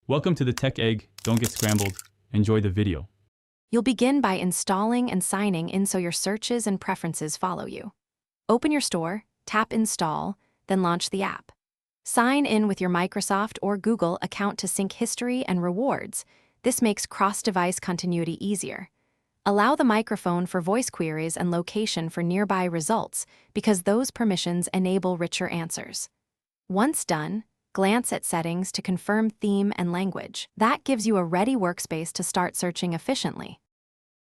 Welcome to the Tech Egg. Don't get scrambled. Enjoy the video. You'll begin by installing and signing in so your searches and preferences follow you. Open your store, tap Install, then launch the app. Sign in with your Microsoft or Google account to sync history and rewards. This makes cross-device continuity easier. Allow the microphone for voice queries and location for nearby results because those permissions enable richer answers. Once done, glance at settings to confirm theme and language. That gives you a ready workspace to start searching efficiently.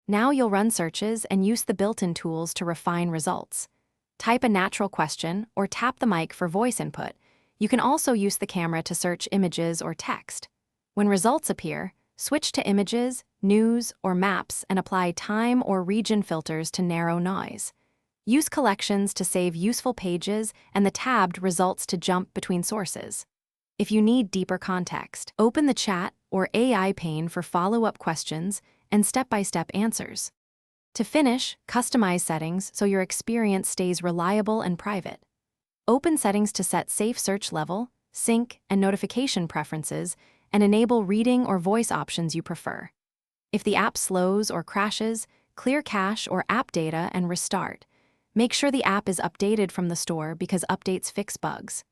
Now you'll run searches and use the built-in tools to refine results. Type a natural question or tap the mic for voice input. You can also use the camera to search images or text. When results appear, switch to images, news, or maps and apply time or region filters to narrow noise. Use collections to save useful pages and the tabbed results to jump between sources. If you need deeper context, open the chat or AI pane for follow-up questions and step-by-step answers. To finish, customize settings so your experience stays reliable and private. Open settings to set safe search level, sync, and notification preferences, and enable reading or voice options you prefer. If the app slows or crashes, clear cache or app data and restart. Make sure the app is updated from the store because updates fix bugs.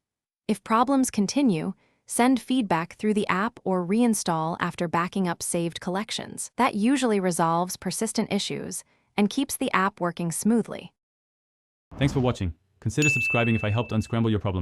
If problems continue, send feedback through the app or reinstall after backing up saved collections. That usually resolves persistent issues and keeps the app working smoothly. Thanks for watching. Consider subscribing if I helped unscramble your problems.